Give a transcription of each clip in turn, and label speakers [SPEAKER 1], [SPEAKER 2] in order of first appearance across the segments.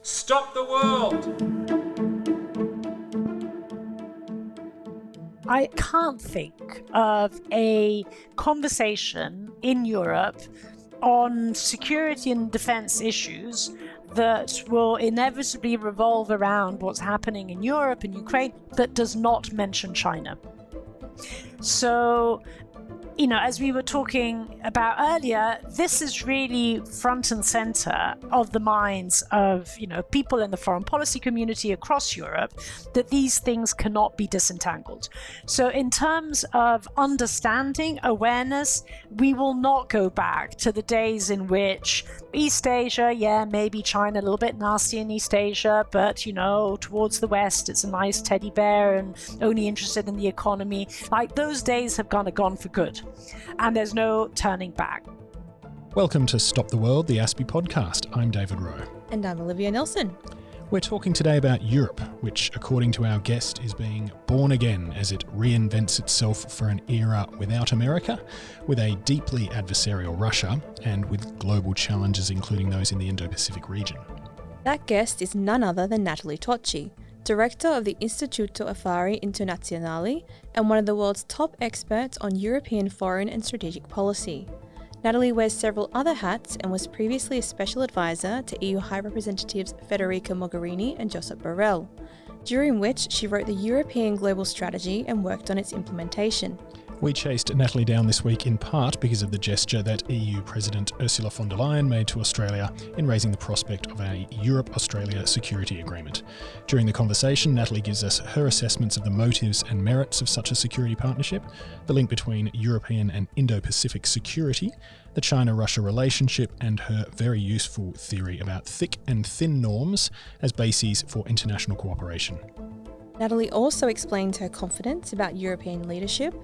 [SPEAKER 1] Stop the world!
[SPEAKER 2] I can't think of a conversation in Europe on security and defense issues that will inevitably revolve around what's happening in Europe and Ukraine that does not mention China. So, as we were talking about earlier, this is really front and center of the minds of, people in the foreign policy community across Europe, that these things cannot be disentangled. So in terms of understanding, awareness, we will not go back to the days in which East Asia, maybe China, a little bit nasty in East Asia, but, towards the West, it's a nice teddy bear and only interested in the economy. Like, those days have gone for good. And there's no turning back.
[SPEAKER 3] Welcome to Stop the World, the ASPI podcast. I'm David Rowe.
[SPEAKER 4] And I'm Olivia Nelson.
[SPEAKER 3] We're talking today about Europe, which, according to our guest, is being born again as it reinvents itself for an era without America, with a deeply adversarial Russia, and with global challenges including those in the Indo-Pacific region.
[SPEAKER 4] That guest is none other than Nathalie Tocci, Director of the Istituto Affari Internazionali and one of the world's top experts on European foreign and strategic policy. Nathalie wears several other hats and was previously a special advisor to EU High Representatives Federica Mogherini and Josep Borrell, during which she wrote the European Global Strategy and worked on its implementation.
[SPEAKER 3] We chased Nathalie down this week in part because of the gesture that EU President Ursula von der Leyen made to Australia in raising the prospect of a Europe-Australia security agreement. During the conversation, Nathalie gives us her assessments of the motives and merits of such a security partnership, the link between European and Indo-Pacific security, the China-Russia relationship, and her very useful theory about thick and thin norms as bases for international cooperation.
[SPEAKER 4] Nathalie also explains her confidence about European leadership,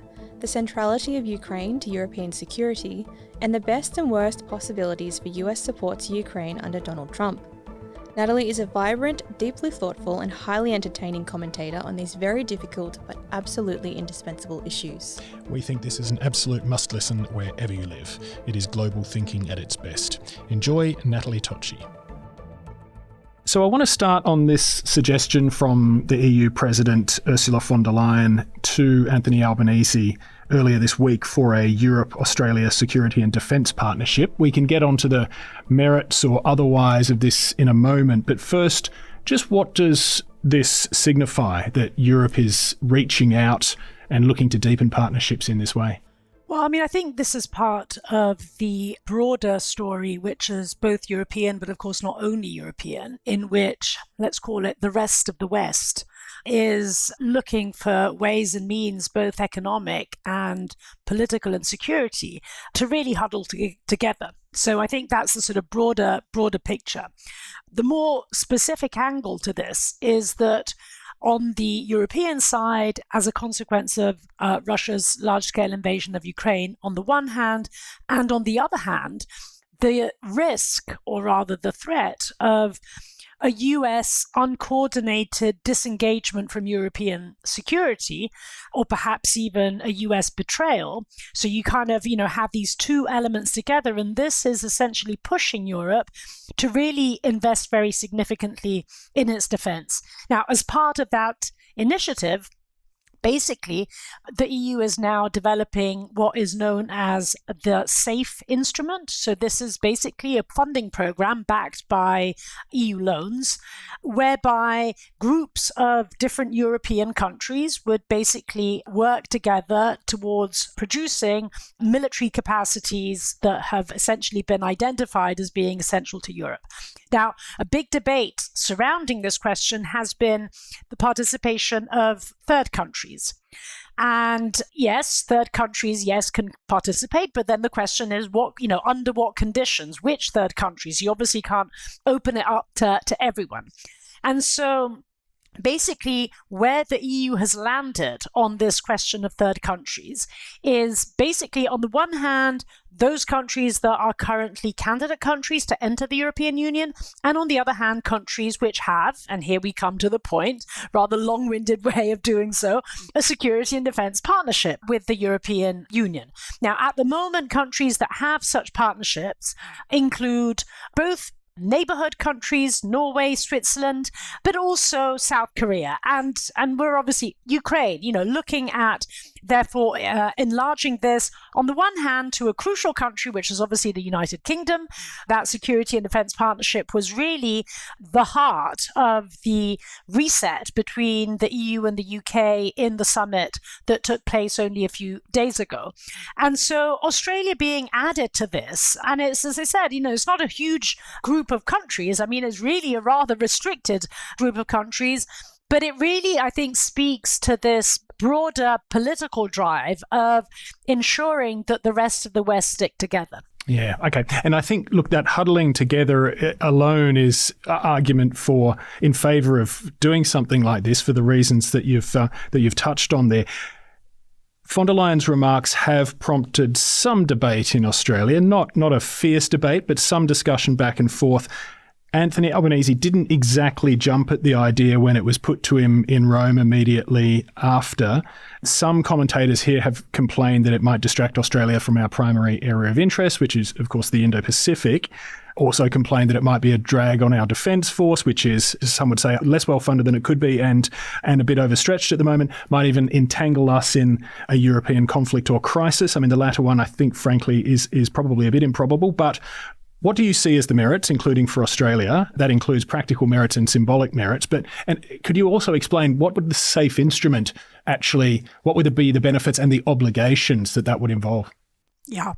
[SPEAKER 4] the centrality of Ukraine to European security, and the best and worst possibilities for US support to Ukraine under Donald Trump. Nathalie is a vibrant, deeply thoughtful, and highly entertaining commentator on these very difficult but absolutely indispensable issues.
[SPEAKER 3] We think this is an absolute must-listen wherever you live. It is global thinking at its best. Enjoy Nathalie Tocci. So I want to start on this suggestion from the EU President Ursula von der Leyen to Anthony Albanese earlier this week for a Europe-Australia security and defence partnership. We can get onto the merits or otherwise of this in a moment, but first, just what does this signify that Europe is reaching out and looking to deepen partnerships in this way?
[SPEAKER 2] Well, I think this is part of the broader story, which is both European, but of course not only European, in which, let's call it the rest of the West, is looking for ways and means, both economic and political and security, to really huddle together. So I think that's the sort of broader picture. The more specific angle to this is that on the European side, as a consequence of Russia's large-scale invasion of Ukraine on the one hand, and on the other hand, the risk, or rather the threat, of a US uncoordinated disengagement from European security, or perhaps even a US betrayal. So you have these two elements together, and this is essentially pushing Europe to really invest very significantly in its defense. Now, as part of that initiative, basically, the EU is now developing what is known as the SAFE instrument. So this is basically a funding program backed by EU loans, whereby groups of different European countries would basically work together towards producing military capacities that have essentially been identified as being essential to Europe. Now, a big debate surrounding this question has been the participation of third countries. And yes, third countries, can participate, but then the question is under what conditions, which third countries? You obviously can't open it up to everyone. And so basically, where the EU has landed on this question of third countries is basically, on the one hand, those countries that are currently candidate countries to enter the European Union, and on the other hand, countries which have, and here we come to the point, rather long-winded way of doing so, a security and defence partnership with the European Union. Now, at the moment, countries that have such partnerships include both neighborhood countries, Norway, Switzerland, but also South Korea. And we're obviously Ukraine, looking at, therefore, enlarging this on the one hand to a crucial country, which is obviously the United Kingdom. That security and defense partnership was really the heart of the reset between the EU and the UK in the summit that took place only a few days ago. And so Australia being added to this, and it's, as I said, it's not a huge group of countries. I mean, it's really a rather restricted group of countries, but it really, I think, speaks to this broader political drive of ensuring that the rest of the West stick together.
[SPEAKER 3] Yeah, okay. And I think, look, that huddling together alone is an argument in favour of doing something like this for the reasons that you've touched on there. Von der Leyen's remarks have prompted some debate in Australia, not a fierce debate, but some discussion back and forth. Anthony Albanese didn't exactly jump at the idea when it was put to him in Rome immediately after. Some commentators here have complained that it might distract Australia from our primary area of interest, which is, of course, the Indo-Pacific. Also complained that it might be a drag on our defence force, which is, some would say, less well-funded than it could be and a bit overstretched at the moment, might even entangle us in a European conflict or crisis. I mean, the latter one, I think, frankly, is probably a bit improbable. But what do you see as the merits, including for Australia? That includes practical merits and symbolic merits. And could you also explain what would the safe instrument actually, what would be the benefits and the obligations that would involve?
[SPEAKER 2] Yeah.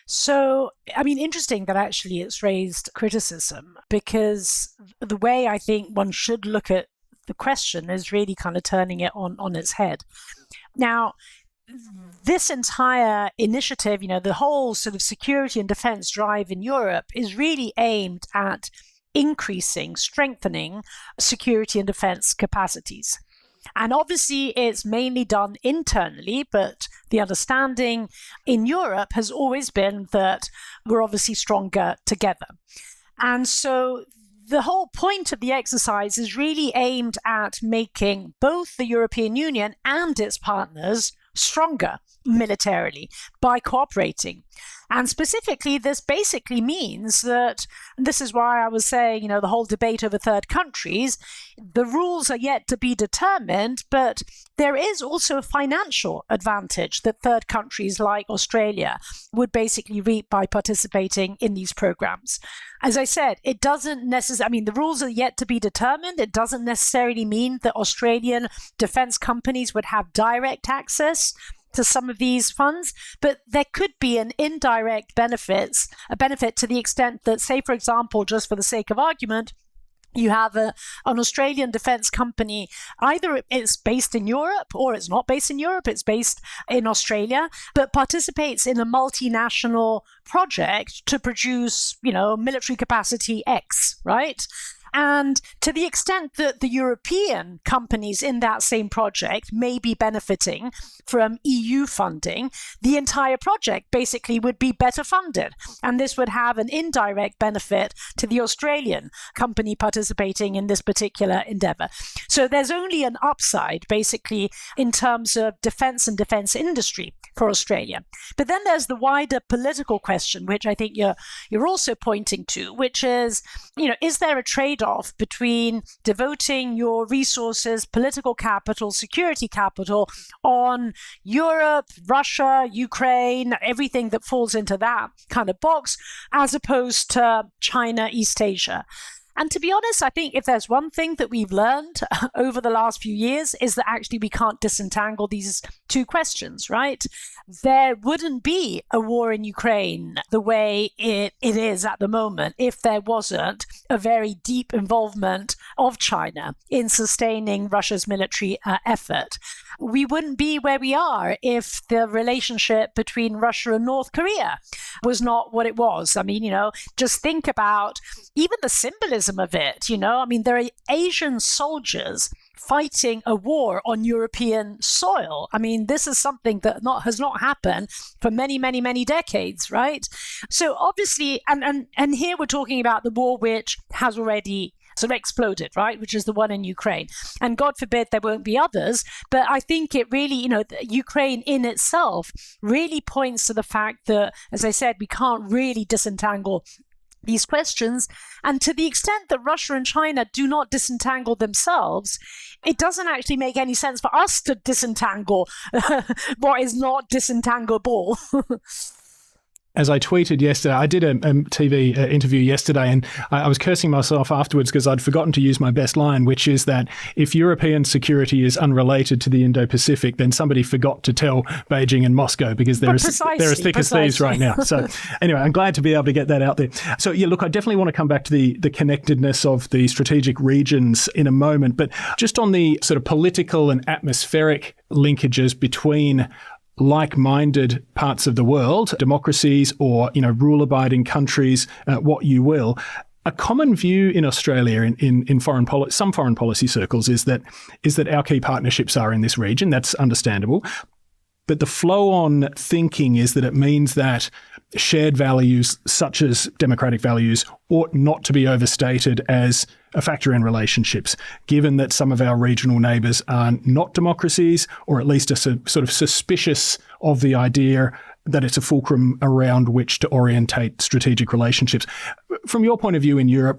[SPEAKER 2] So, I mean, interesting that actually it's raised criticism, because the way I think one should look at the question is really kind of turning it on its head. Now, this entire initiative, the whole sort of security and defense drive in Europe is really aimed at increasing, strengthening security and defense capacities. And obviously, it's mainly done internally, but the understanding in Europe has always been that we're obviously stronger together. And so the whole point of the exercise is really aimed at making both the European Union and its partners stronger militarily by cooperating. And specifically, this basically means that, this is why I was saying, the whole debate over third countries, the rules are yet to be determined, but there is also a financial advantage that third countries like Australia would basically reap by participating in these programs. As I said, it doesn't necessarily, the rules are yet to be determined. It doesn't necessarily mean that Australian defense companies would have direct access to some of these funds, but there could be an indirect a benefit to the extent that, say, for example, just for the sake of argument, you have an Australian defense company, either it's based in Europe or it's not based in Europe, it's based in Australia, but participates in a multinational project to produce, military capacity X, right? And to the extent that the European companies in that same project may be benefiting from EU funding, the entire project basically would be better funded. And this would have an indirect benefit to the Australian company participating in this particular endeavor. So there's only an upside, basically, in terms of defense and defense industry for Australia. But then there's the wider political question, which I think you're also pointing to, which is, is there a trade-off between devoting your resources, political capital, security capital on Europe, Russia, Ukraine, everything that falls into that kind of box, as opposed to China, East Asia? And to be honest, I think if there's one thing that we've learned over the last few years is that actually we can't disentangle these two questions, right? There wouldn't be a war in Ukraine the way it is at the moment if there wasn't a very deep involvement of China in sustaining Russia's military effort. We wouldn't be where we are if the relationship between Russia and North Korea was not what it was. Just think about even the symbolism of it. There are Asian soldiers fighting a war on European soil. This is something that has not happened for many, many, many decades, right? So obviously, and here we're talking about the war which has already sort of exploded, right? Which is the one in Ukraine. And God forbid there won't be others. But I think it really, Ukraine in itself really points to the fact that, as I said, we can't really disentangle these questions. And to the extent that Russia and China do not disentangle themselves, it doesn't actually make any sense for us to disentangle what is not disentangleable.
[SPEAKER 3] As I tweeted yesterday, I did a TV interview yesterday, and I was cursing myself afterwards because I'd forgotten to use my best line, which is that if European security is unrelated to the Indo-Pacific, then somebody forgot to tell Beijing and Moscow, because they're as thick as thieves right now. So anyway, I'm glad to be able to get that out there. So yeah, look, I definitely want to come back to the connectedness of the strategic regions in a moment, but just on the sort of political and atmospheric linkages between like-minded parts of the world, democracies or, rule-abiding countries, what you will. A common view in Australia in some foreign policy circles is that our key partnerships are in this region. That's understandable. But the flow-on thinking is that it means that shared values, such as democratic values, ought not to be overstated as a factor in relationships, given that some of our regional neighbours are not democracies, or at least are sort of suspicious of the idea that it's a fulcrum around which to orientate strategic relationships. From your point of view in Europe,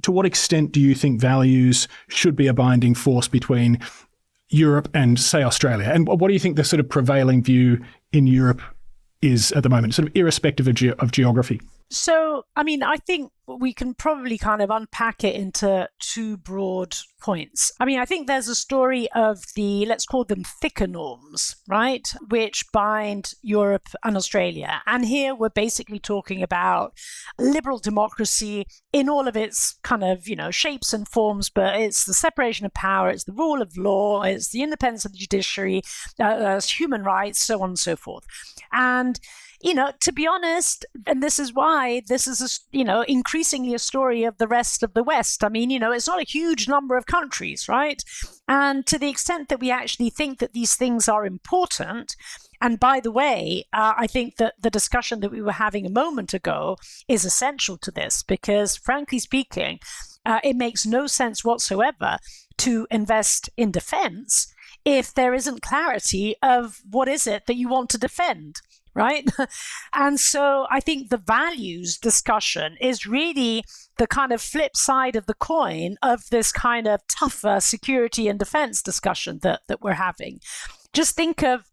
[SPEAKER 3] to what extent do you think values should be a binding force between Europe and, say, Australia? And what do you think the sort of prevailing view in Europe is at the moment, sort of irrespective of geography?
[SPEAKER 2] So, I think we can probably kind of unpack it into two broad points. I think there's a story of let's call them thicker norms, right, which bind Europe and Australia. And here we're basically talking about liberal democracy in all of its kind of, shapes and forms, but it's the separation of power, it's the rule of law, it's the independence of the judiciary, human rights, so on and so forth. And to be honest, and this is why this is, increasingly a story of the rest of the West. It's not a huge number of countries, right? And to the extent that we actually think that these things are important, and by the way, I think that the discussion that we were having a moment ago is essential to this, because frankly speaking, it makes no sense whatsoever to invest in defense if there isn't clarity of what is it that you want to defend. Right? And so I think the values discussion is really the kind of flip side of the coin of this kind of tougher security and defense discussion that we're having. Just think of,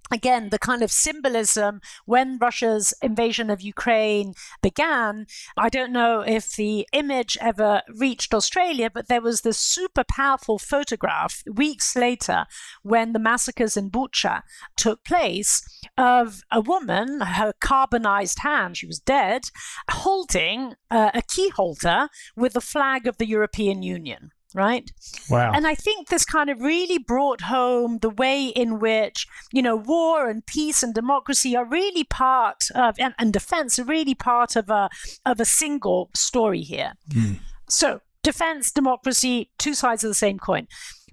[SPEAKER 2] again, the kind of symbolism when Russia's invasion of Ukraine began. I don't know if the image ever reached Australia, but there was this super powerful photograph weeks later when the massacres in Bucha took place of a woman, her carbonized hand, she was dead, holding a key holder with the flag of the European Union. Right?
[SPEAKER 3] Wow.
[SPEAKER 2] And I think this kind of really brought home the way in which, war and peace and democracy are really part of, and defense are really part of a single story here. So defense, democracy, two sides of the same coin.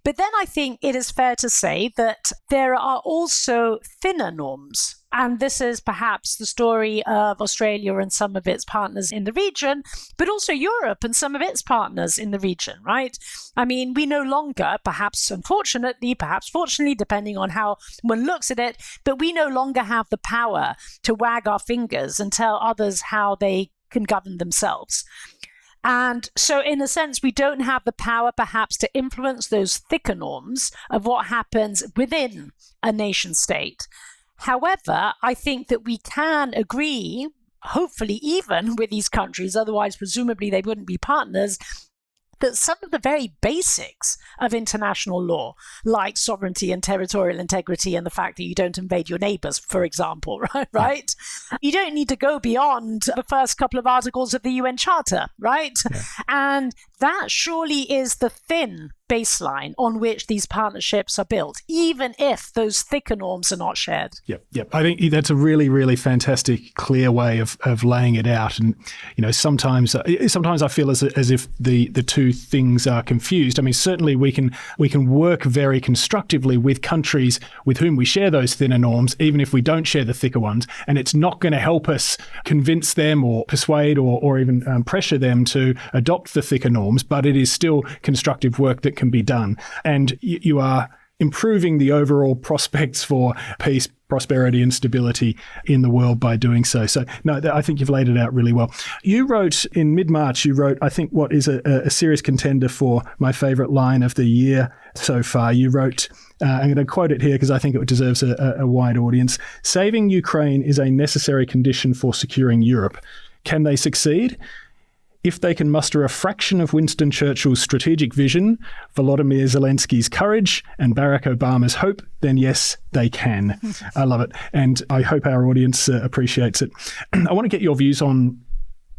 [SPEAKER 2] But then I think it is fair to say that there are also thinner norms. And this is perhaps the story of Australia and some of its partners in the region, but also Europe and some of its partners in the region, right? We no longer, perhaps unfortunately, perhaps fortunately, depending on how one looks at it, but we no longer have the power to wag our fingers and tell others how they can govern themselves. And so in a sense, we don't have the power perhaps to influence those thicker norms of what happens within a nation state. However, I think that we can agree, hopefully even with these countries, otherwise presumably they wouldn't be partners, that some of the very basics of international law, like sovereignty and territorial integrity and the fact that you don't invade your neighbors, for example, right? Yeah. You don't need to go beyond the first couple of articles of the UN Charter, right? Yeah. And that surely is the thin baseline on which these partnerships are built, even if those thicker norms are not shared.
[SPEAKER 3] Yep. I think that's a really, really fantastic, clear way of laying it out. And, sometimes I feel as if the two things are confused. Certainly we can work very constructively with countries with whom we share those thinner norms, even if we don't share the thicker ones. And it's not going to help us convince them or persuade or even pressure them to adopt the thicker norms, but it is still constructive work that can be done. And you are improving the overall prospects for peace, prosperity and stability in the world by doing so. So, no, I think you've laid it out really well. You wrote in mid-March, I think, what is a serious contender for my favourite line of the year so far. You wrote, I'm going to quote it here because I think it deserves a wide audience. "Saving Ukraine is a necessary condition for securing Europe. Can they succeed? If they can muster a fraction of Winston Churchill's strategic vision, Volodymyr Zelensky's courage, and Barack Obama's hope, then yes, they can." I love it. And I hope our audience appreciates it. I want to get your views on,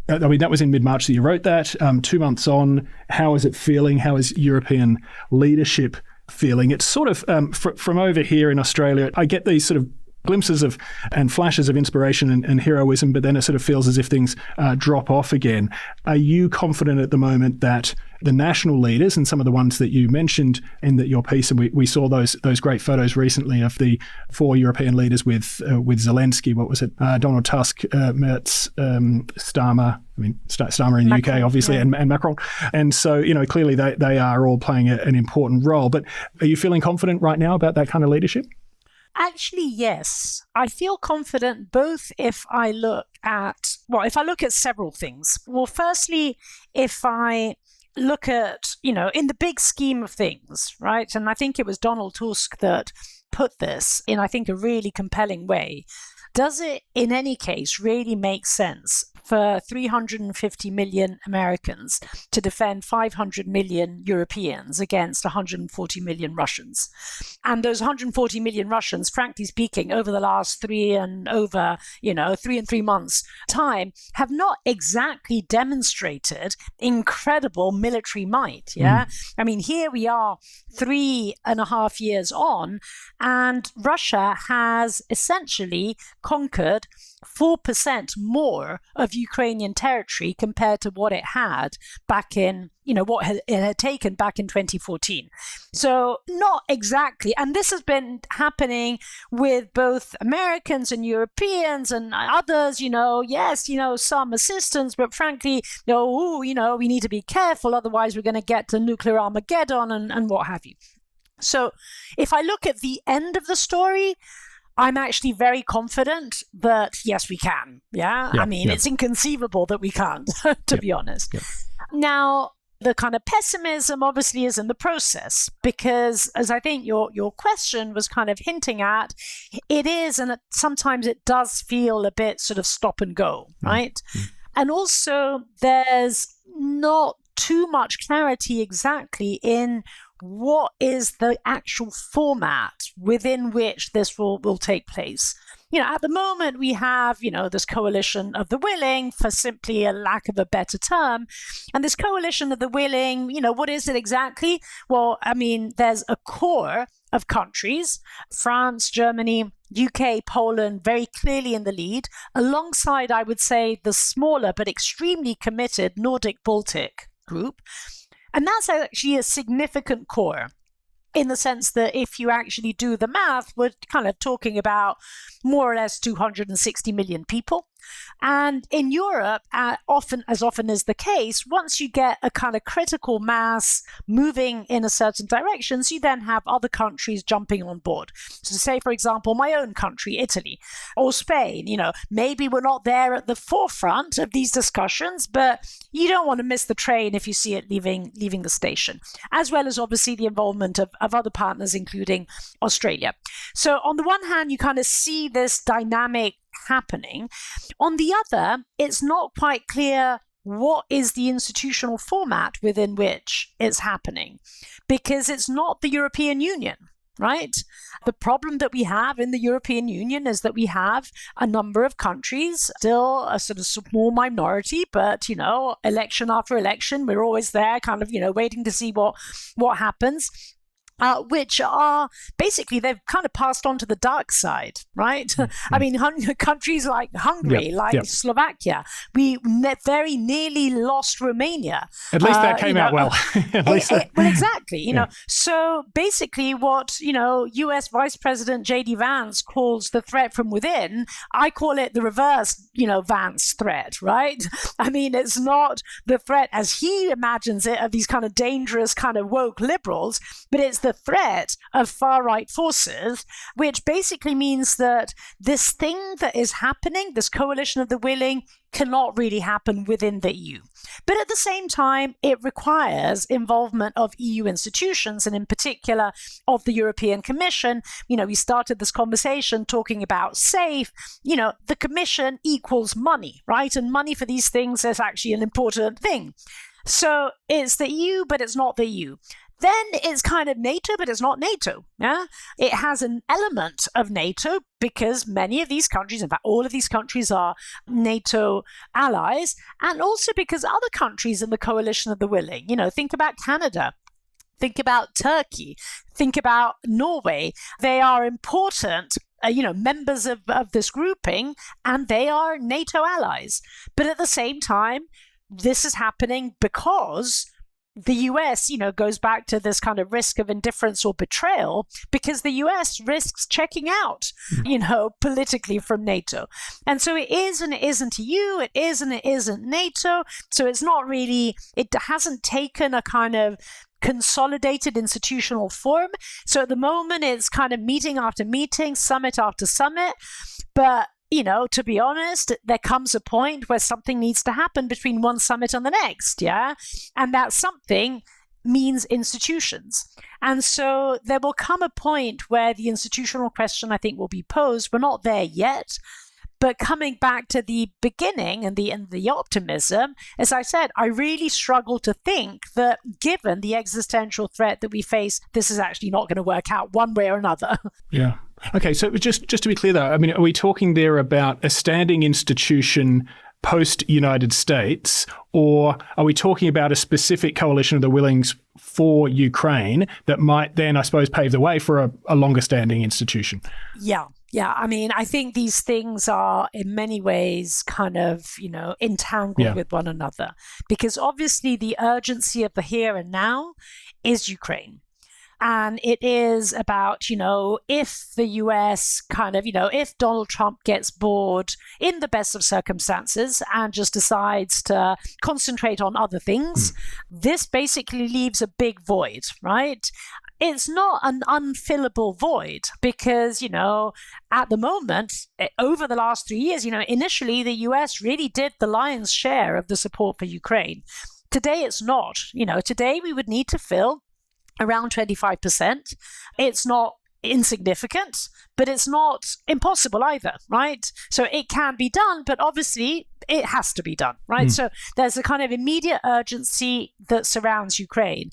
[SPEAKER 3] that was in mid-March that you wrote that. 2 months on, how is it feeling? How is European leadership feeling? It's sort of, from over here in Australia, I get these sort of glimpses of and flashes of inspiration and heroism, but then it sort of feels as if things drop off again. Are you confident at the moment that the national leaders, and some of the ones that you mentioned in your piece, and we saw those great photos recently of the 4 European leaders with Zelensky, what was it? Donald Tusk, Merz, Starmer. Starmer in the UK, obviously, yeah. and Macron. And so, clearly they are all playing an important role. But are you feeling confident right now about that kind of leadership?
[SPEAKER 2] Actually, yes. I feel confident both if I look at several things. Well, firstly, if I look at, in the big scheme of things, right? And I think it was Donald Tusk that put this in, I think, a really compelling way. Does it, in any case, really make sense for 350 million Americans to defend 500 million Europeans against 140 million Russians? And those 140 million Russians, frankly speaking, over the last 3 and 3 months time, have not exactly demonstrated incredible military might. Yeah. I mean, here we are 3.5 years on, and Russia has essentially conquered 4% more of Ukrainian territory compared to what it had back in, it had taken back in 2014. So not exactly. And this has been happening with both Americans and Europeans and others, yes, some assistance, but frankly, we need to be careful. Otherwise, we're going to get to nuclear Armageddon and what have you. So if I look at the end of the story, I'm actually very confident that, yes, we can. Yeah. It's inconceivable that we can't, to be honest. Yeah. Now, the kind of pessimism obviously is in the process, because as I think your question was kind of hinting at, it is, and sometimes it does feel a bit sort of stop and go, right? And also there's not too much clarity exactly in what is the actual format within which this will take place. At the moment we have, this coalition of the willing, for simply a lack of a better term. And this coalition of the willing, what is it exactly? Well, there's a core of countries, France, Germany, UK, Poland, very clearly in the lead, alongside, I would say, the smaller but extremely committed Nordic-Baltic group. And that's actually a significant core, in the sense that if you actually do the math, we're kind of talking about more or less 260 million people. And in Europe, as often is the case, once you get a kind of critical mass moving in a certain directions, you then have other countries jumping on board. So say, for example, my own country, Italy, or Spain, maybe we're not there at the forefront of these discussions, but you don't want to miss the train if you see it leaving the station, as well as obviously the involvement of other partners, including Australia. So on the one hand, you kind of see this dynamic happening. On the other, it's not quite clear what is the institutional format within which it's happening, because it's not the European Union, right? The problem that we have in the European Union is that we have a number of countries, still a sort of small minority, but, election after election, we're always there kind of, waiting to see what happens. Which are basically, they've kind of passed on to the dark side, right? Countries like Hungary, Slovakia, we very nearly lost Romania.
[SPEAKER 3] At least that came out well.
[SPEAKER 2] Well, exactly. So basically what, US Vice President J.D. Vance calls the threat from within, I call it the reverse, Vance threat, right? It's not the threat as he imagines it of these kind of dangerous kind of woke liberals, but it's the threat of far-right forces, which basically means that this thing that is happening, this coalition of the willing, cannot really happen within the EU. But at the same time, it requires involvement of EU institutions, and in particular of the European Commission. We started this conversation talking about SAFE. The Commission equals money, right? And money for these things is actually an important thing. So it's the EU, but it's not the EU. Then it's kind of NATO, but it's not NATO. Yeah, it has an element of NATO because many of these countries, in fact, all of these countries are NATO allies, and also because other countries in the coalition of the willing. Think about Canada. Think about Turkey. Think about Norway. They are important members of this grouping, and they are NATO allies. But at the same time, this is happening because the US, goes back to this kind of risk of indifference or betrayal, because the US risks checking out, politically from NATO. And so it is and it isn't EU, it is and it isn't NATO. So it's not really, it hasn't taken a kind of consolidated institutional form. So at the moment, it's kind of meeting after meeting, summit after summit. But to be honest, there comes a point where something needs to happen between one summit and the next, yeah? And that something means institutions. And so there will come a point where the institutional question, I think, will be posed. We're not there yet. But coming back to the beginning and the optimism, as I said, I really struggle to think that given the existential threat that we face, this is actually not going to work out one way or another.
[SPEAKER 3] Yeah. Okay, so just to be clear, though, I mean, are we talking there about a standing institution post-United States, or are we talking about a specific coalition of the willings for Ukraine that might then, I suppose, pave the way for a longer-standing institution?
[SPEAKER 2] Yeah. I mean, I think these things are in many ways kind of, entangled with one another, because obviously the urgency of the here and now is Ukraine. And it is about, if the US kind of, if Donald Trump gets bored in the best of circumstances and just decides to concentrate on other things, this basically leaves a big void, right? It's not an unfillable void because, at the moment, over the last 3 years, initially the US really did the lion's share of the support for Ukraine. Today, it's not. Today we would need to fill around 25%. It's not insignificant, but it's not impossible either, right? So it can be done, but obviously it has to be done, right? So there's a kind of immediate urgency that surrounds Ukraine.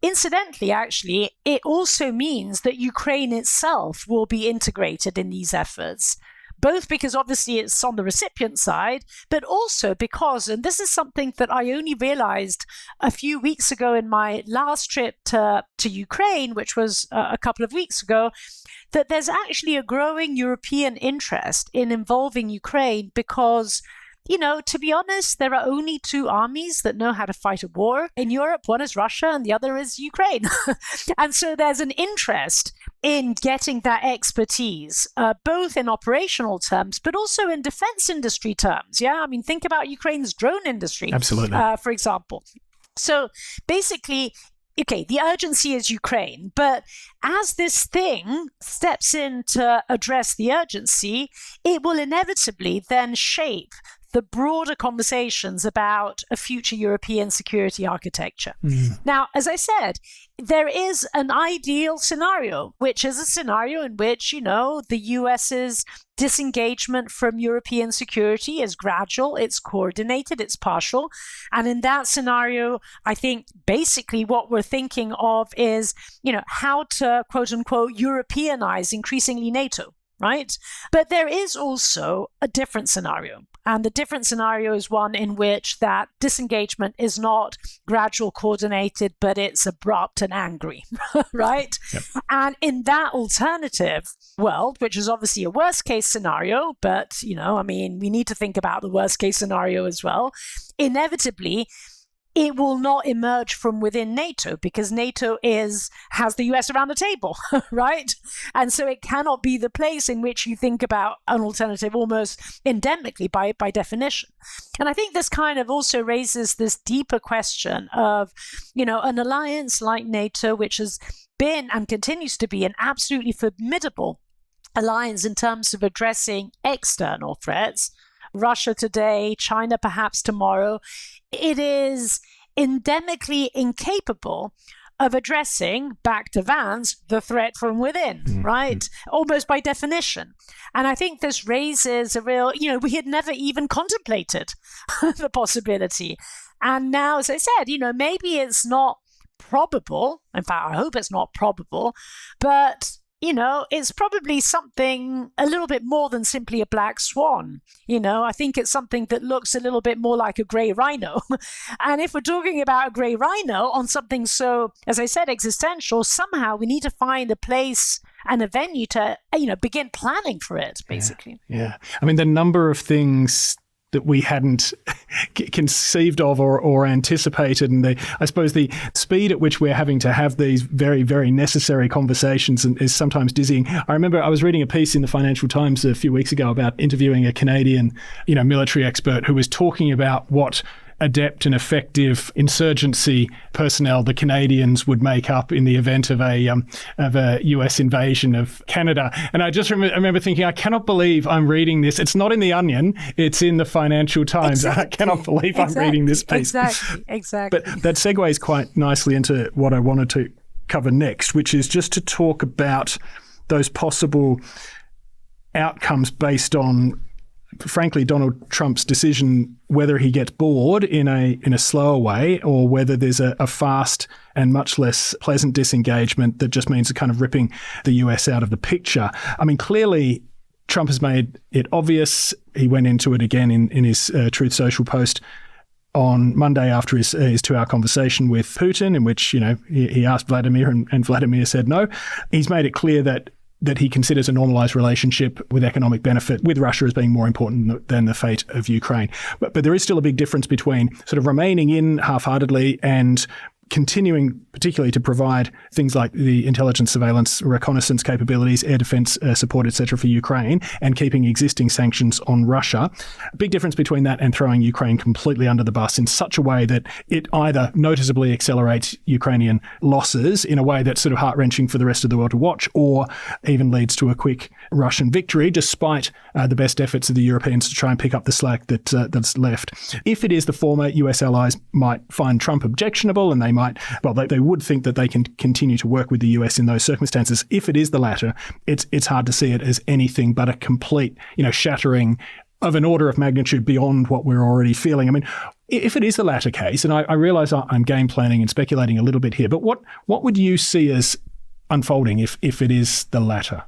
[SPEAKER 2] Incidentally, actually, it also means that Ukraine itself will be integrated in these efforts, both because obviously it's on the recipient side, but also because, and this is something that I only realized a few weeks ago in my last trip to Ukraine, which was a couple of weeks ago, that there's actually a growing European interest in involving Ukraine because, to be honest, there are only two armies that know how to fight a war in Europe. One is Russia and the other is Ukraine. And so there's an interest in getting that expertise, both in operational terms, but also in defense industry terms. Yeah, I mean, think about Ukraine's drone industry,
[SPEAKER 3] absolutely,
[SPEAKER 2] for example. So basically, okay, the urgency is Ukraine, but as this thing steps in to address the urgency, it will inevitably then shape the broader conversations about a future European security architecture. Now, as I said, there is an ideal scenario, which is a scenario in which, the US's disengagement from European security is gradual, it's coordinated, it's partial. And in that scenario, I think basically what we're thinking of is, how to, quote unquote, Europeanize increasingly NATO. Right? But there is also a different scenario. And the different scenario is one in which that disengagement is not gradual, coordinated, but it's abrupt and angry, right?
[SPEAKER 3] Yep.
[SPEAKER 2] And in that alternative world, which is obviously a worst case scenario, but, we need to think about the worst case scenario as well. Inevitably, it will not emerge from within NATO because NATO has the US around the table, right? And so it cannot be the place in which you think about an alternative almost endemically by definition. And I think this kind of also raises this deeper question of, an alliance like NATO, which has been and continues to be an absolutely formidable alliance in terms of addressing external threats, Russia today, China perhaps tomorrow, it is endemically incapable of addressing, back to Vance, the threat from within, right? Almost by definition. And I think this raises a real, we had never even contemplated the possibility. And now, as I said, maybe it's not probable. In fact, I hope it's not probable, but it's probably something a little bit more than simply a black swan. I think it's something that looks a little bit more like a grey rhino. And if we're talking about a grey rhino on something so, as I said, existential, somehow we need to find a place and a venue to, begin planning for it, basically.
[SPEAKER 3] Yeah. I mean, the number of things that we hadn't conceived of or anticipated. And I suppose the speed at which we're having to have these very, very necessary conversations is sometimes dizzying. I remember I was reading a piece in the Financial Times a few weeks ago about interviewing a Canadian, military expert who was talking about what adept and effective insurgency personnel the Canadians would make up in the event of a US invasion of Canada. And I just remember thinking, I cannot believe I'm reading this. It's not in The Onion, it's in the Financial Times. Exactly. I cannot believe I'm reading this piece.
[SPEAKER 2] Exactly.
[SPEAKER 3] But that segues quite nicely into what I wanted to cover next, which is just to talk about those possible outcomes based on, frankly, Donald Trump's decision whether he gets bored in a slower way or whether there's a fast and much less pleasant disengagement that just means kind of ripping the US out of the picture. I mean, clearly, Trump has made it obvious. He went into it again in his Truth Social post on Monday after his 2-hour conversation with Putin, in which, he asked Vladimir and Vladimir said no. He's made it clear that he considers a normalized relationship with economic benefit with Russia as being more important than the fate of Ukraine. But there is still a big difference between sort of remaining in half-heartedly and continuing particularly to provide things like the intelligence, surveillance, reconnaissance capabilities, air defense support, etc. for Ukraine, and keeping existing sanctions on Russia. A big difference between that and throwing Ukraine completely under the bus in such a way that it either noticeably accelerates Ukrainian losses in a way that's sort of heart-wrenching for the rest of the world to watch, or even leads to a quick Russian victory, despite the best efforts of the Europeans to try and pick up the slack that's left. If it is the former, US allies might find Trump objectionable, and they would think that they can continue to work with the US in those circumstances. If it is the latter, it's hard to see it as anything but a complete, shattering of an order of magnitude beyond what we're already feeling. I mean, if it is the latter case, and I realize I'm game planning and speculating a little bit here, but what would you see as unfolding if it is the latter?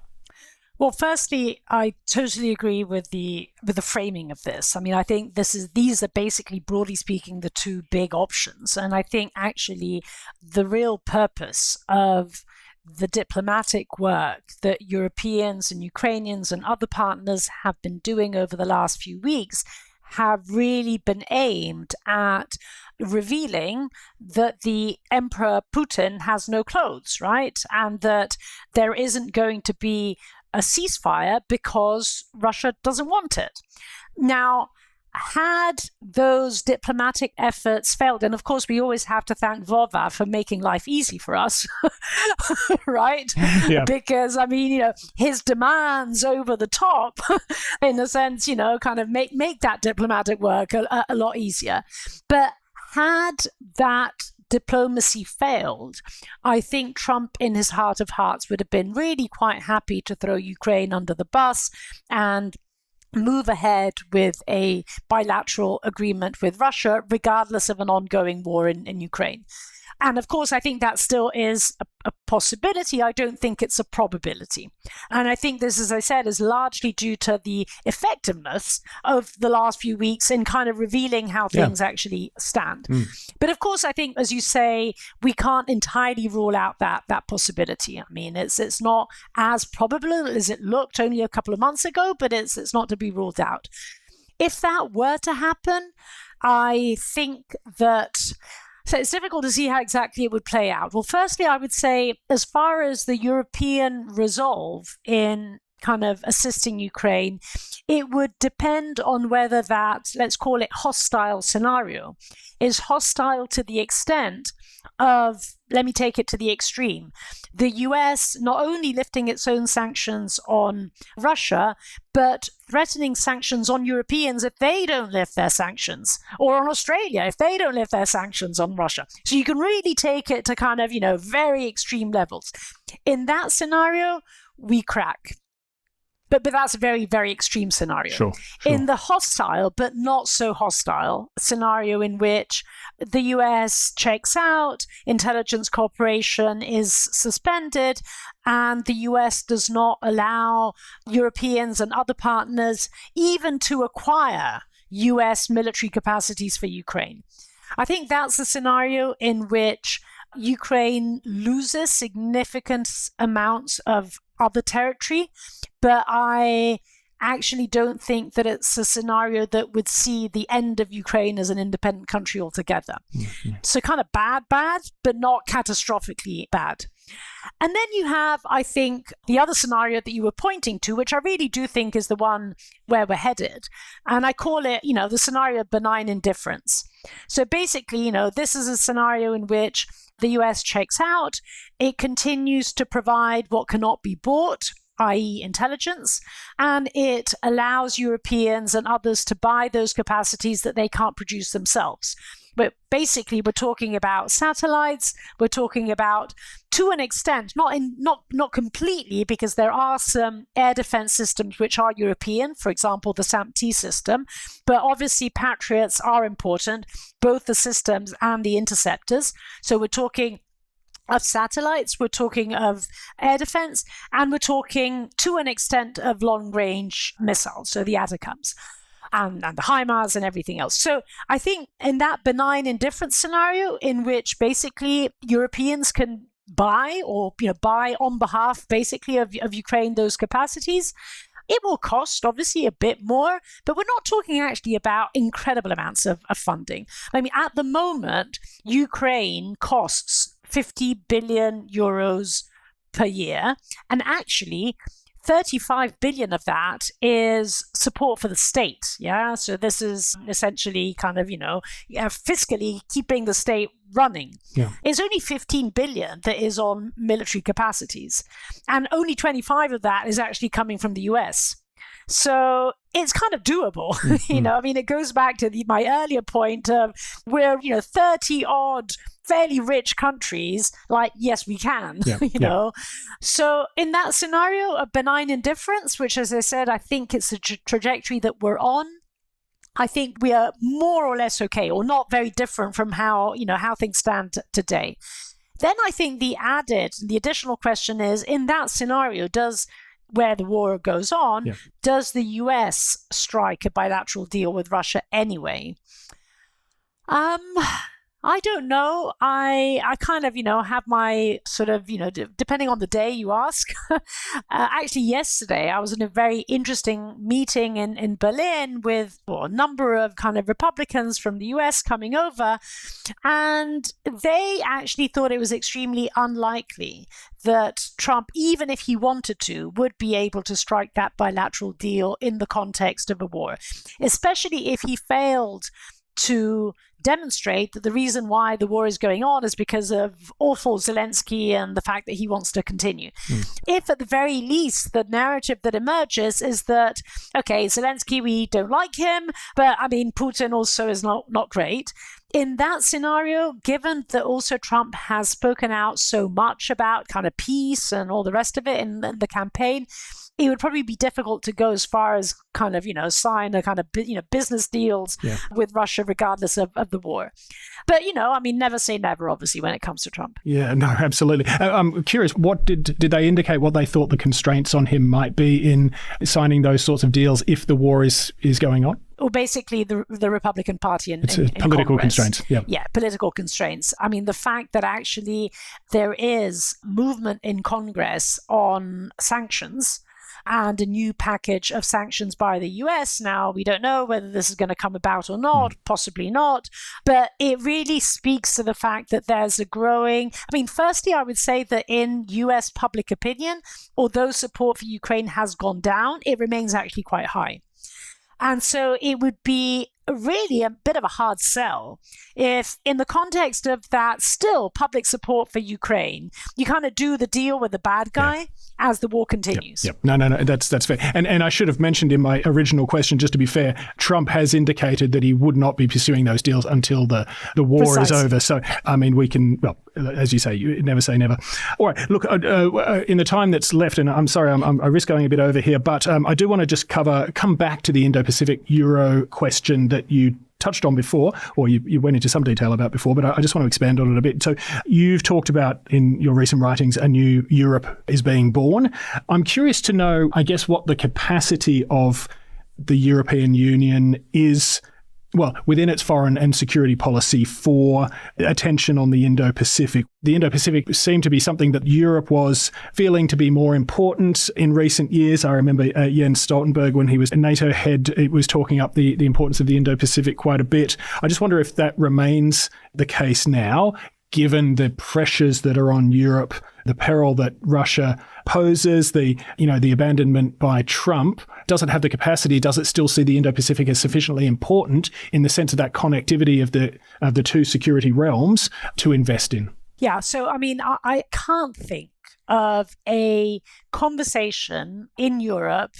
[SPEAKER 2] Well, firstly, I totally agree with the framing of this. I mean, I think these are basically, broadly speaking, the two big options. And I think actually the real purpose of the diplomatic work that Europeans and Ukrainians and other partners have been doing over the last few weeks have really been aimed at revealing that the Emperor Putin has no clothes, right? And that there isn't going to be a ceasefire because Russia doesn't want it. Now, had those diplomatic efforts failed, and of course we always have to thank Vova for making life easy for us, right? Yeah. Because, I mean, his demands over the top, in a sense, kind of make that diplomatic work a lot easier. But had that diplomacy failed, I think Trump, in his heart of hearts, would have been really quite happy to throw Ukraine under the bus and move ahead with a bilateral agreement with Russia, regardless of an ongoing war in Ukraine. And of course, I think that still is a possibility. I don't think it's a probability. And I think this, as I said, is largely due to the effectiveness of the last few weeks in kind of revealing how things actually stand. But of course, I think, as you say, we can't entirely rule out that possibility. I mean, it's not as probable as it looked only a couple of months ago, but it's not to be ruled out. If that were to happen, I think that, so it's difficult to see how exactly it would play out. Well, firstly, I would say as far as the European resolve in kind of assisting Ukraine, it would depend on whether that, let's call it hostile scenario, is hostile to the extent of, let me take it to the extreme, the US not only lifting its own sanctions on Russia, but threatening sanctions on Europeans if they don't lift their sanctions, or on Australia if they don't lift their sanctions on Russia. So you can really take it to kind of, very extreme levels. In that scenario, we crack. But that's a very, very extreme scenario.
[SPEAKER 3] Sure.
[SPEAKER 2] In the hostile, but not so hostile scenario in which the US checks out, intelligence cooperation is suspended, and the US does not allow Europeans and other partners even to acquire US military capacities for Ukraine. I think that's the scenario in which Ukraine loses significant amounts of other territory, but I actually don't think that it's a scenario that would see the end of Ukraine as an independent country altogether. Mm-hmm. So kind of bad, but not catastrophically bad. And then you have, I think, the other scenario that you were pointing to, which I really do think is the one where we're headed. And I call it, the scenario of benign indifference. So basically, this is a scenario in which the US checks out, it continues to provide what cannot be bought, i.e. intelligence, and it allows Europeans and others to buy those capacities that they can't produce themselves. But basically, we're talking about satellites, we're talking about, to an extent, not completely, because there are some air defense systems which are European, for example, the SAMP-T system, but obviously Patriots are important, both the systems and the interceptors. So we're talking of satellites, we're talking of air defense, and we're talking, to an extent, of long-range missiles, so the ATACMS. And the HIMARS and everything else. So I think in that benign indifference scenario in which basically Europeans can buy or buy on behalf basically of Ukraine those capacities, it will cost obviously a bit more, but we're not talking actually about incredible amounts of funding. I mean, at the moment, Ukraine costs 50 billion euros per year, and actually 35 billion of that is support for the state. Yeah. So this is essentially kind of, fiscally keeping the state running. Yeah. It's only 15 billion that is on military capacities. And only 25 of that is actually coming from the US. So it's kind of doable. Mm-hmm. It goes back to my earlier point of we're, 30 odd fairly rich countries, like, yes, we can, know. So in that scenario of benign indifference, which, as I said, I think it's a trajectory that we're on, I think we are more or less okay, or not very different from how things stand today. Then I think the additional question is, in that scenario, where the war goes on, does the US strike a bilateral deal with Russia anyway? I don't know. I kind of, have my sort of, depending on the day you ask. Actually, yesterday, I was in a very interesting meeting in Berlin with a number of kind of Republicans from the US coming over. And they actually thought it was extremely unlikely that Trump, even if he wanted to, would be able to strike that bilateral deal in the context of a war, especially if he failed to demonstrate that the reason why the war is going on is because of awful Zelensky and the fact that he wants to continue. If at the very least the narrative that emerges is that, okay, Zelensky, we don't like him, but Putin also is not great. In that scenario, given that also Trump has spoken out so much about kind of peace and all the rest of it in the campaign, it would probably be difficult to go as far as kind of, sign a kind of, business deals with Russia, regardless of the war. But, never say never, obviously, when it comes to Trump. Yeah,
[SPEAKER 3] no, absolutely. I'm curious, what did they indicate what they thought the constraints on him might be in signing those sorts of deals if the war is going on?
[SPEAKER 2] Well, basically, the Republican Party in
[SPEAKER 3] political constraints.
[SPEAKER 2] Yeah, political constraints. The fact that actually there is movement in Congress on sanctions and a new package of sanctions by the US. Now, we don't know whether this is going to come about or not, possibly not, but it really speaks to the fact that there's a growing, firstly, I would say that in US public opinion, although support for Ukraine has gone down, it remains actually quite high. And so it would be really a bit of a hard sell if, in the context of that still public support for Ukraine, you kind of do the deal with the bad guy as the war continues.
[SPEAKER 3] Yep. No, that's fair. And I should have mentioned in my original question, just to be fair, Trump has indicated that he would not be pursuing those deals until the war is over. So, we can, well, as you say, you never say never. All right, look, in the time that's left, and I'm sorry, I risk going a bit over here, but I do want to just come back to the Indo-Pacific Euro question that you touched on before, or you went into some detail about before, but I just want to expand on it a bit. So you've talked about in your recent writings, a new Europe is being born. I'm curious to know, I guess, what the capacity of the European Union is, well, within its foreign and security policy for attention on the Indo-Pacific. The Indo-Pacific seemed to be something that Europe was feeling to be more important in recent years. I remember Jens Stoltenberg, when he was NATO head, it was talking up the importance of the Indo-Pacific quite a bit. I just wonder if that remains the case now, given the pressures that are on Europe, the peril that Russia poses, the abandonment by Trump. Does it have the capacity? Does it still see the Indo-Pacific as sufficiently important in the sense of that connectivity of the two security realms to invest in?
[SPEAKER 2] Yeah, so I can't think of a conversation in Europe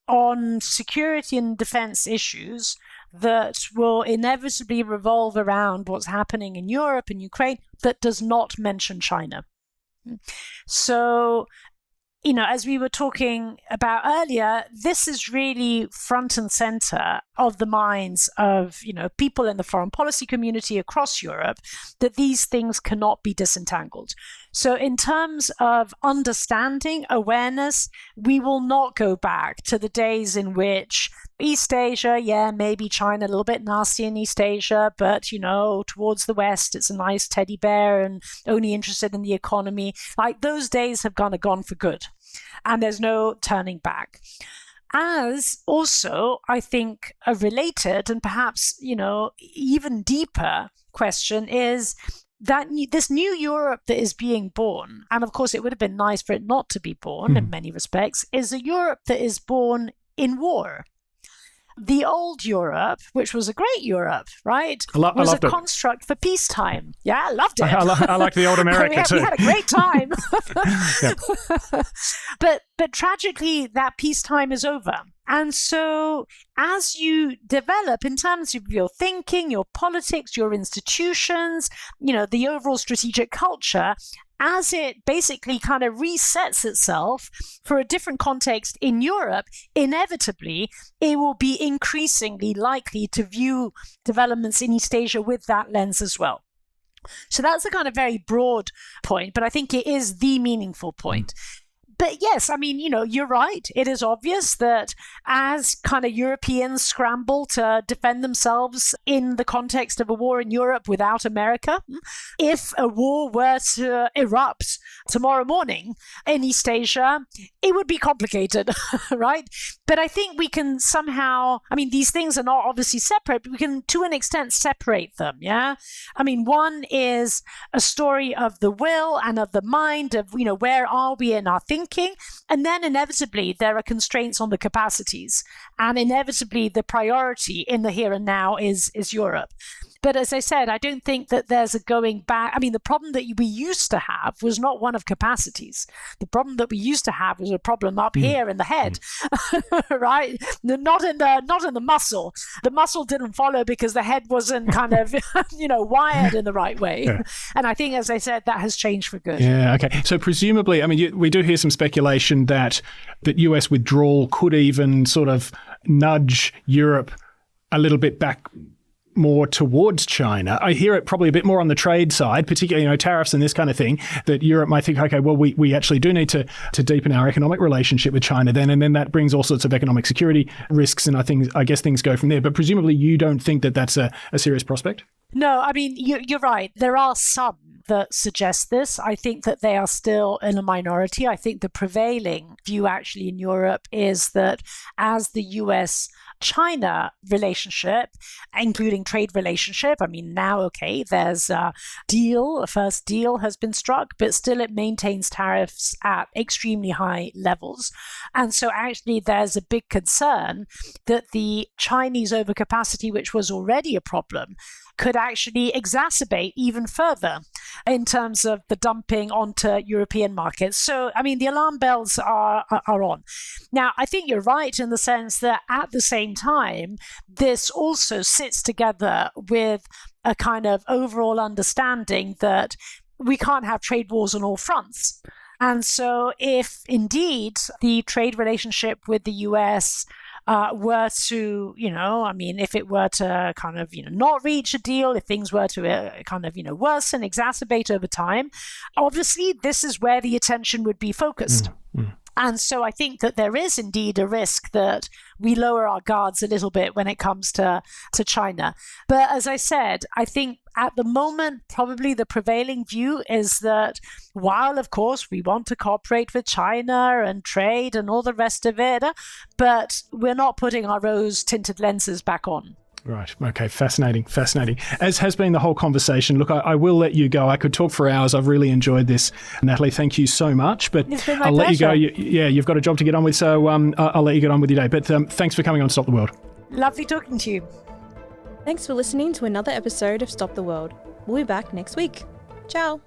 [SPEAKER 2] on security and defense issues that will inevitably revolve around what's happening in Europe and Ukraine that does not mention China. So, as we were talking about earlier, this is really front and center of the minds of, people in the foreign policy community across Europe, that these things cannot be disentangled. So in terms of understanding, awareness, we will not go back to the days in which East Asia, maybe China, a little bit nasty in East Asia, but, towards the West, it's a nice teddy bear and only interested in the economy. Like, those days have gone for good. And there's no turning back. As also, I think, a related and perhaps, even deeper question is that this new Europe that is being born, and of course it would have been nice for it not to be born in many respects, is a Europe that is born in war. The old Europe, which was a great Europe, right, was a construct for peacetime. Yeah, I loved it.
[SPEAKER 3] I like the old America too.
[SPEAKER 2] We had a great time. But tragically, that peacetime is over. And so as you develop in terms of your thinking, your politics, your institutions, the overall strategic culture, as it basically kind of resets itself for a different context in Europe, inevitably, it will be increasingly likely to view developments in East Asia with that lens as well. So that's a kind of very broad point, but I think it is the meaningful point. But yes, you're right. It is obvious that as kind of Europeans scramble to defend themselves in the context of a war in Europe without America, if a war were to erupt tomorrow morning in East Asia, it would be complicated, right? But I think we can somehow, these things are not obviously separate, but we can, to an extent, separate them, yeah? One is a story of the will and of the mind of, where are we in our thinking? And then inevitably there are constraints on the capacities, and inevitably the priority in the here and now is Europe. But as I said, I don't think that there's a going back. The problem that we used to have was not one of capacities. The problem that we used to have was a problem up here in the head, right? Not in the muscle. The muscle didn't follow because the head wasn't kind of, wired in the right way. Yeah. And I think, as I said, that has changed for good.
[SPEAKER 3] Yeah. Okay. So presumably, we do hear some speculation that US withdrawal could even sort of nudge Europe a little bit back more towards China. I hear it probably a bit more on the trade side, particularly, tariffs and this kind of thing, that Europe might think, okay, well, we actually do need to deepen our economic relationship with China then, and then that brings all sorts of economic security risks, and I guess things go from there. But presumably you don't think that that's a serious prospect?
[SPEAKER 2] No, you're right. There are some that suggest this. I think that they are still in a minority. I think the prevailing view actually in Europe is that as the US-China relationship, including trade relationship, I mean, now, okay, there's a first deal has been struck, but still it maintains tariffs at extremely high levels. And so actually there's a big concern that the Chinese overcapacity, which was already a problem, could actually exacerbate even further in terms of the dumping onto European markets. So, I mean, the alarm bells are on. Now, I think you're right in the sense that at the same time, this also sits together with a kind of overall understanding that we can't have trade wars on all fronts. And so if indeed the trade relationship with the US were to, if it were to kind of, not reach a deal, if things were to kind of, worsen, exacerbate over time, obviously this is where the attention would be focused. Mm-hmm. And so I think that there is indeed a risk that we lower our guards a little bit when it comes to China. But as I said, I think at the moment, probably the prevailing view is that while, of course, we want to cooperate with China and trade and all the rest of it, but we're not putting our rose-tinted lenses back on.
[SPEAKER 3] Right. Okay. Fascinating. As has been the whole conversation. Look, I will let you go. I could talk for hours. I've really enjoyed this. Nathalie, thank you so much. But
[SPEAKER 2] it's been my
[SPEAKER 3] I'll
[SPEAKER 2] pleasure.
[SPEAKER 3] let you go. You've got a job to get on with, so I'll let you get on with your day. But thanks for coming on Stop the World.
[SPEAKER 2] Lovely talking to you.
[SPEAKER 4] Thanks for listening to another episode of Stop the World. We'll be back next week. Ciao.